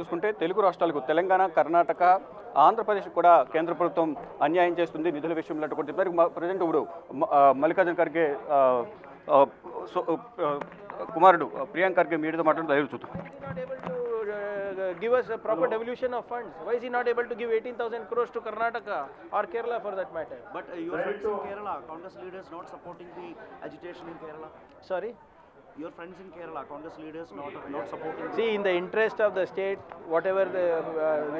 చూసుకుంటే తెలుగు రాష్ట్రాలకు తెలంగాణ, కర్ణాటక, ఆంధ్రప్రదేశ్ కూడా కేంద్ర ప్రభుత్వం అన్యాయం చేస్తుంది నిధుల విషయంలో అంటే మరి ప్రజెంట్ ఇప్పుడు మల్లికార్జున ఖర్గే కుమారుడు ప్రియాంక్ ఖర్గే మీడియాతో మాట్లాడుతూ చూద్దాం. Give us a proper devolution of funds. Why is he not able to give 18,000 crores to Karnataka or Kerala for that matter? But your friends in Kerala, Congress leaders not supporting the agitation in Kerala? Sorry? Your friends in Kerala, Congress leaders not supporting. See, in the interest of the state, whatever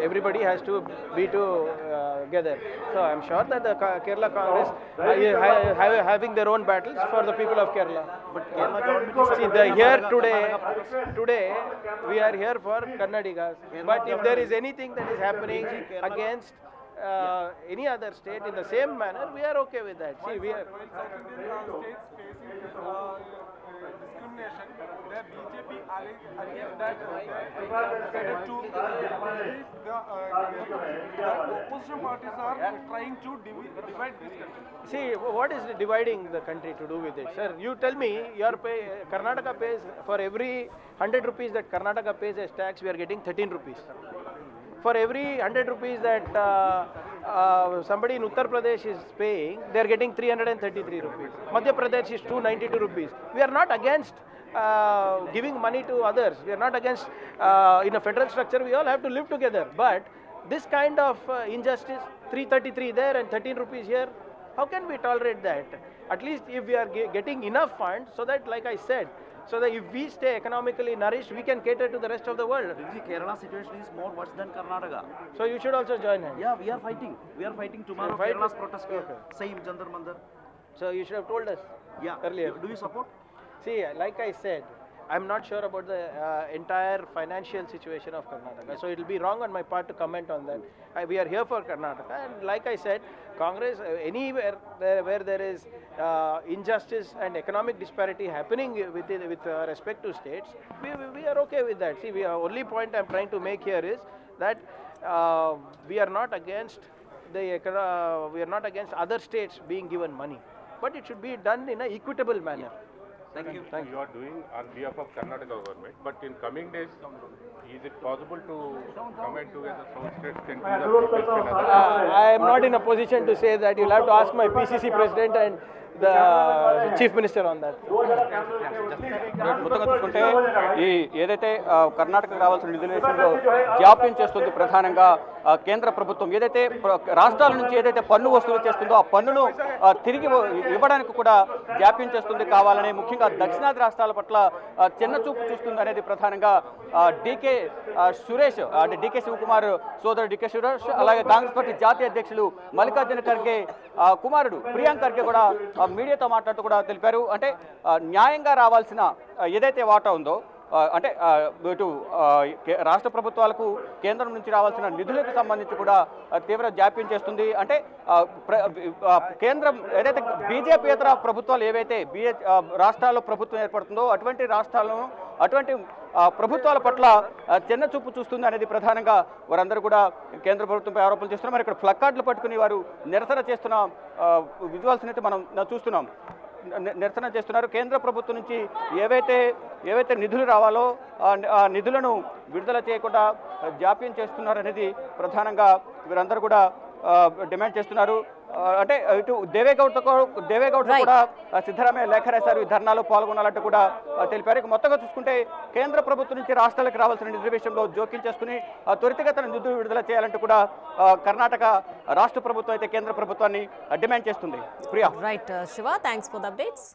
everybody has to be together. So I'm sure that the Kerala Congress having their own battles for the people of Kerala. But Kerala government is today we are here for Karnataka. But if there is anything that is happening against any other state in the same manner, we are okay with that. See, we are. Discrimination, the BJP against that decided to increase the opposition parties are trying to divide this country. See, what is dividing the country to do with it, sir? You tell me, Karnataka pays for every 100 rupees that Karnataka pays as tax, we are getting 13 rupees. For every 100 rupees that somebody in Uttar Pradesh is paying, they are getting 333 rupees. Madhya Pradesh is 292 rupees. We are not against giving money to others. We are not against, in a federal structure, we all have to live together. But this kind of injustice, 333 there and 13 rupees here, how can we tolerate that? At least if we are getting enough funds, so that, like I said, so that if we stay economically nourished, we can cater to the rest of the world. The Kerala situation is more worse than Karnataka. So you should also join hands. Yeah, we are fighting. We are fighting tomorrow. Kerala's protest. Okay. Same Jantar Mandar. So you should have told us earlier. Do you support? See, like I said, I'm not sure about the entire financial situation of Karnataka. So it will be wrong on my part to comment on that. We are here for Karnataka, and like I said, Congress, anywhere where there is injustice and economic disparity happening with respect to states, we are okay with that. See, the only point I'm trying to make here is that we are not against other states being given money, but it should be done in an equitable manner. Thank you. You are doing on behalf of Karnataka government, but in coming days, is it possible to comment together South states can do that? I am not in a position to say that. You'll have to ask my PCC president and the chief minister on that. మొత్తంగా చూసుకుంటే ఈ ఏదైతే కర్ణాటకకు రావాల్సిన నిధుల విషయంలో జాప్యం చేస్తుంది ప్రధానంగా కేంద్ర ప్రభుత్వం ఏదైతే రాష్ట్రాల నుంచి ఏదైతే పన్ను వసూలు చేస్తుందో ఆ పన్నును తిరిగి ఇవ్వడానికి కూడా జాప్యం చేస్తుంది కావాలని ముఖ్యంగా దక్షిణాది రాష్ట్రాల పట్ల చిన్న చూపు చూస్తుంది అనేది ప్రధానంగా డీకే సురేష్ అంటే డీకే శివకుమార్ సోదరుడు డీకే సురేష్ అలాగే కాంగ్రెస్ పార్టీ జాతీయ అధ్యక్షులు మల్లికార్జున ఖర్గే కుమారుడు ప్రియాంక్ ఖర్గే కూడా మీడియాతో మాట్లాడుతూ కూడా తెలిపారు. అంటే న్యాయంగా రావాల్సిన ఏదైతే వాటా ఉందో అంటే ఇటు రాష్ట్ర ప్రభుత్వాలకు కేంద్రం నుంచి రావాల్సిన నిధులకు సంబంధించి కూడా తీవ్ర జాప్యం చేస్తుంది. అంటే కేంద్రం ఏదైతే బీజేపీయేతర ప్రభుత్వాలు ఏవైతే రాష్ట్రాల్లో ప్రభుత్వం ఏర్పడుతుందో అటువంటి రాష్ట్రాలను అటువంటి ప్రభుత్వాల పట్ల చిన్న చూపు చూస్తుంది అనేది ప్రధానంగా వారందరూ కూడా కేంద్ర ప్రభుత్వంపై ఆరోపణలు చేస్తున్నారు. మరి ఇక్కడ ప్లకార్డులు పట్టుకుని వారు నిరసన చేస్తున్న విజువల్స్ అయితే మనం చూస్తున్నాం. నిరసన చేస్తున్నారు. కేంద్ర ప్రభుత్వం నుంచి ఏవైతే నిధులు రావాలో ఆ నిధులను విడుదల చేయకుండా జాప్యం చేస్తున్నారు అనేది ప్రధానంగా వీరందరూ కూడా డిమాండ్ చేస్తున్నారు. అంటే ఇటు దేవేగౌడ్ కూడా సిద్ధరామయ్య లేఖ రాశారు. ఈ ధర్నాలో పాల్గొనాలంటూ కూడా తెలిపారు. మొత్తంగా చూసుకుంటే కేంద్ర ప్రభుత్వం నుంచి రాష్ట్రాలకు రావాల్సిన నిధుల విషయంలో జోక్యం చేసుకుని త్వరితగతిన నిధులు విడుదల చేయాలంటూ కూడా కర్ణాటక రాష్ట్ర ప్రభుత్వం అయితే కేంద్ర ప్రభుత్వాన్ని డిమాండ్ చేస్తుంది. Priya. Right Shiva, thanks for the updates.